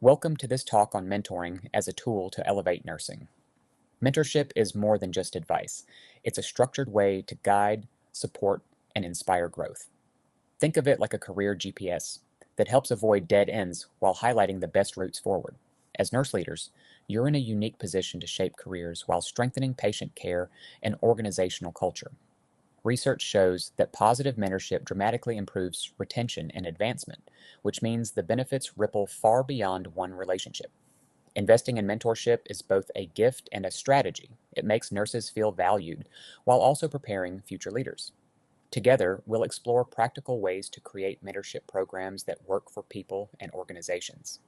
Welcome to this talk on mentoring as a tool to elevate nursing. Mentorship is more than just advice. It's a structured way to guide, support, and inspire growth. Think of it like a career GPS that helps avoid dead ends while highlighting the best routes forward. As nurse leaders, you're in a unique position to shape careers while strengthening patient care and organizational culture. Research shows that positive mentorship dramatically improves retention and advancement, which means the benefits ripple far beyond one relationship. Investing in mentorship is both a gift and a strategy. It makes nurses feel valued while also preparing future leaders. Together, we'll explore practical ways to create mentorship programs that work for people and organizations.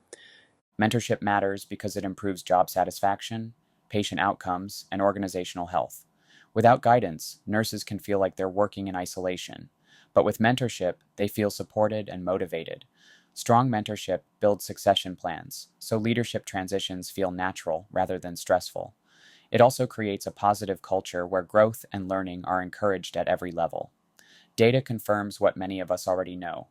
Mentorship matters because it improves job satisfaction, patient outcomes, and organizational health. Without guidance, nurses can feel like they're working in isolation, but with mentorship, they feel supported and motivated. Strong mentorship builds succession plans, so leadership transitions feel natural rather than stressful. It also creates a positive culture where growth and learning are encouraged at every level. Data confirms what many of us already know.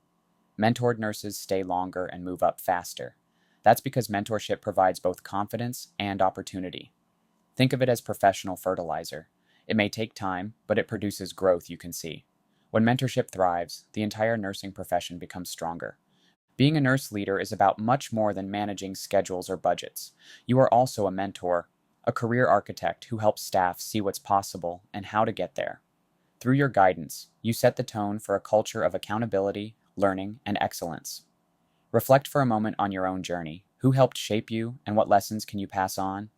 Mentored nurses stay longer and move up faster. That's because mentorship provides both confidence and opportunity. Think of it as professional fertilizer. It may take time, but it produces growth you can see. When mentorship thrives, the entire nursing profession becomes stronger. Being a nurse leader is about much more than managing schedules or budgets. You are also a mentor, a career architect who helps staff see what's possible and how to get there. Through your guidance, you set the tone for a culture of accountability, learning, and excellence. Reflect for a moment on your own journey. Who helped shape you, and what lessons can you pass on?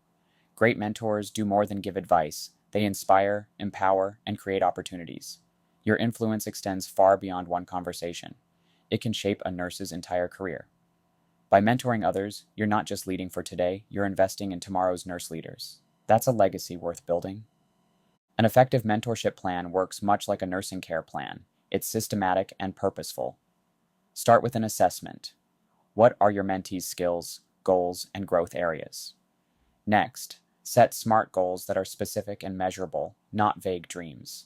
Great mentors do more than give advice. They inspire, empower, and create opportunities. Your influence extends far beyond one conversation. It can shape a nurse's entire career. By mentoring others, you're not just leading for today, you're investing in tomorrow's nurse leaders. That's a legacy worth building. An effective mentorship plan works much like a nursing care plan. It's systematic and purposeful. Start with an assessment. What are your mentees' skills, goals, and growth areas? Next, set SMART goals that are specific and measurable, not vague dreams.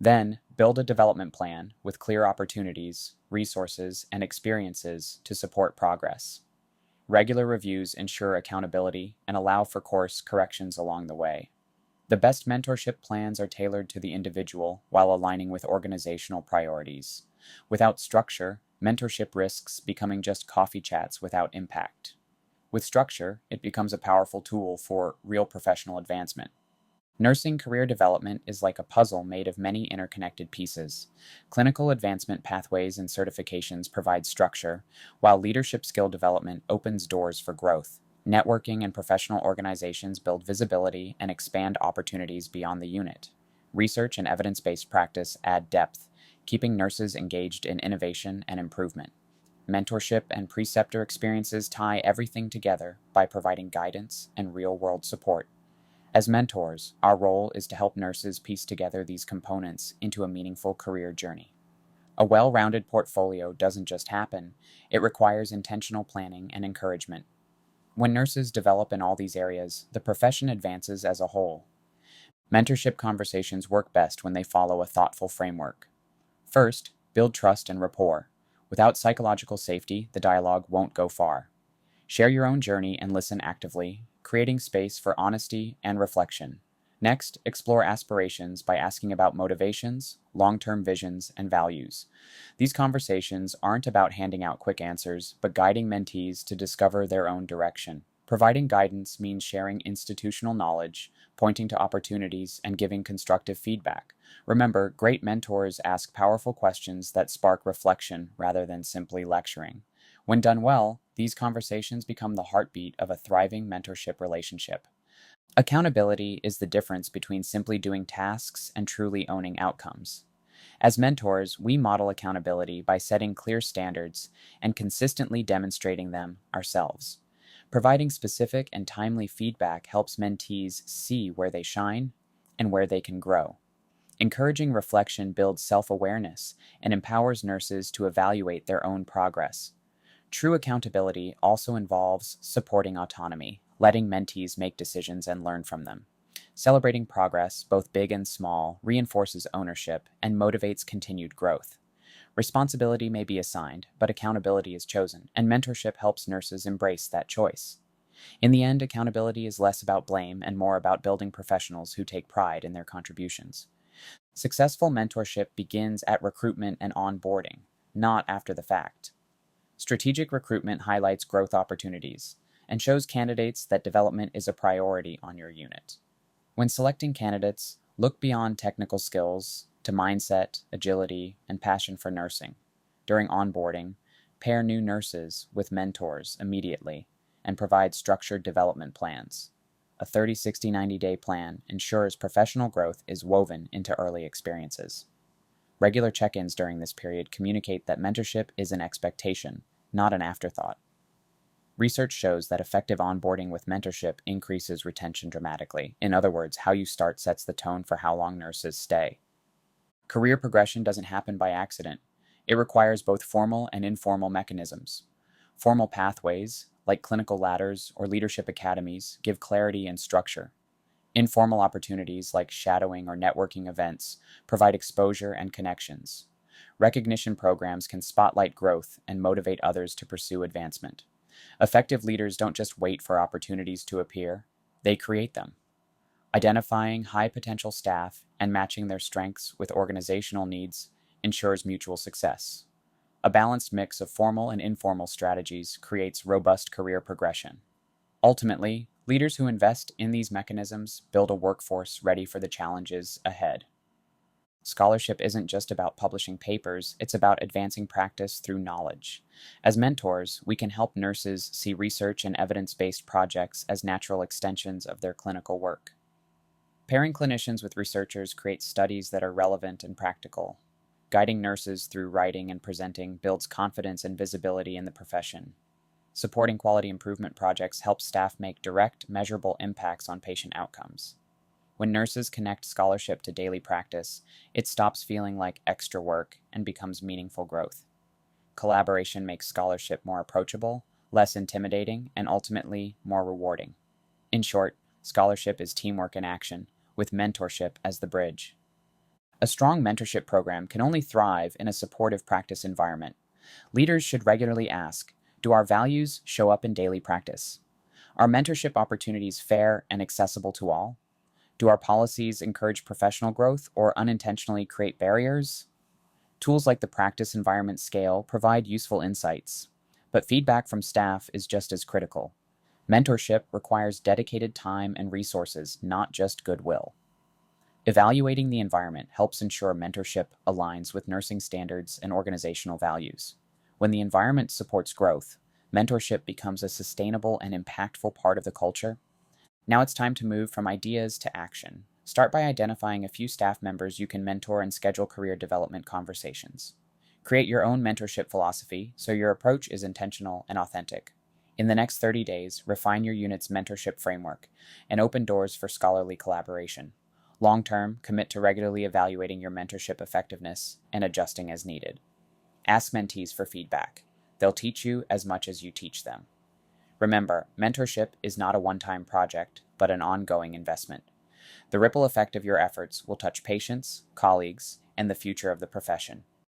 Then, build a development plan with clear opportunities, resources, and experiences to support progress. Regular reviews ensure accountability and allow for course corrections along the way. The best mentorship plans are tailored to the individual while aligning with organizational priorities. Without structure, mentorship risks becoming just coffee chats without impact. With structure, it becomes a powerful tool for real professional advancement. Nursing career development is like a puzzle made of many interconnected pieces. Clinical advancement pathways and certifications provide structure, while leadership skill development opens doors for growth. Networking and professional organizations build visibility and expand opportunities beyond the unit. Research and evidence-based practice add depth, keeping nurses engaged in innovation and improvement. Mentorship and preceptor experiences tie everything together by providing guidance and real-world support. As mentors, our role is to help nurses piece together these components into a meaningful career journey. A well-rounded portfolio doesn't just happen, it requires intentional planning and encouragement. When nurses develop in all these areas, the profession advances as a whole. Mentorship conversations work best when they follow a thoughtful framework. First, build trust and rapport. Without psychological safety, the dialogue won't go far. Share your own journey and listen actively, creating space for honesty and reflection. Next, explore aspirations by asking about motivations, long-term visions, and values. These conversations aren't about handing out quick answers, but guiding mentees to discover their own direction. Providing guidance means sharing institutional knowledge, pointing to opportunities, and giving constructive feedback. Remember, great mentors ask powerful questions that spark reflection rather than simply lecturing. When done well, these conversations become the heartbeat of a thriving mentorship relationship. Accountability is the difference between simply doing tasks and truly owning outcomes. As mentors, we model accountability by setting clear standards and consistently demonstrating them ourselves. Providing specific and timely feedback helps mentees see where they shine and where they can grow. Encouraging reflection builds self-awareness and empowers nurses to evaluate their own progress. True accountability also involves supporting autonomy, letting mentees make decisions and learn from them. Celebrating progress, both big and small, reinforces ownership and motivates continued growth. Responsibility may be assigned, but accountability is chosen, and mentorship helps nurses embrace that choice. In the end, accountability is less about blame and more about building professionals who take pride in their contributions. Successful mentorship begins at recruitment and onboarding, not after the fact. Strategic recruitment highlights growth opportunities and shows candidates that development is a priority on your unit. When selecting candidates, look beyond technical skills to mindset, agility, and passion for nursing. During onboarding, pair new nurses with mentors immediately and provide structured development plans. A 30, 60, 90-day plan ensures professional growth is woven into early experiences. Regular check-ins during this period communicate that mentorship is an expectation, not an afterthought. Research shows that effective onboarding with mentorship increases retention dramatically. In other words, how you start sets the tone for how long nurses stay. Career progression doesn't happen by accident. It requires both formal and informal mechanisms. Formal pathways, like clinical ladders or leadership academies, give clarity and structure. Informal opportunities, like shadowing or networking events, provide exposure and connections. Recognition programs can spotlight growth and motivate others to pursue advancement. Effective leaders don't just wait for opportunities to appear, they create them. Identifying high potential staff and matching their strengths with organizational needs ensures mutual success. A balanced mix of formal and informal strategies creates robust career progression. Ultimately, leaders who invest in these mechanisms build a workforce ready for the challenges ahead. Scholarship isn't just about publishing papers, it's about advancing practice through knowledge. As mentors, we can help nurses see research and evidence-based projects as natural extensions of their clinical work. Pairing clinicians with researchers creates studies that are relevant and practical. Guiding nurses through writing and presenting builds confidence and visibility in the profession. Supporting quality improvement projects helps staff make direct, measurable impacts on patient outcomes. When nurses connect scholarship to daily practice, it stops feeling like extra work and becomes meaningful growth. Collaboration makes scholarship more approachable, less intimidating, and ultimately more rewarding. In short, scholarship is teamwork in action, with mentorship as the bridge. A strong mentorship program can only thrive in a supportive practice environment. Leaders should regularly ask, do our values show up in daily practice? Are mentorship opportunities fair and accessible to all? Do our policies encourage professional growth or unintentionally create barriers? Tools like the Practice Environment Scale provide useful insights, but feedback from staff is just as critical. Mentorship requires dedicated time and resources, not just goodwill. Evaluating the environment helps ensure mentorship aligns with nursing standards and organizational values. When the environment supports growth, mentorship becomes a sustainable and impactful part of the culture. Now it's time to move from ideas to action. Start by identifying a few staff members you can mentor and schedule career development conversations. Create your own mentorship philosophy so your approach is intentional and authentic. In the next 30 days, refine your unit's mentorship framework and open doors for scholarly collaboration. Long-term, commit to regularly evaluating your mentorship effectiveness and adjusting as needed. Ask mentees for feedback. They'll teach you as much as you teach them. Remember, mentorship is not a one-time project, but an ongoing investment. The ripple effect of your efforts will touch patients, colleagues, and the future of the profession.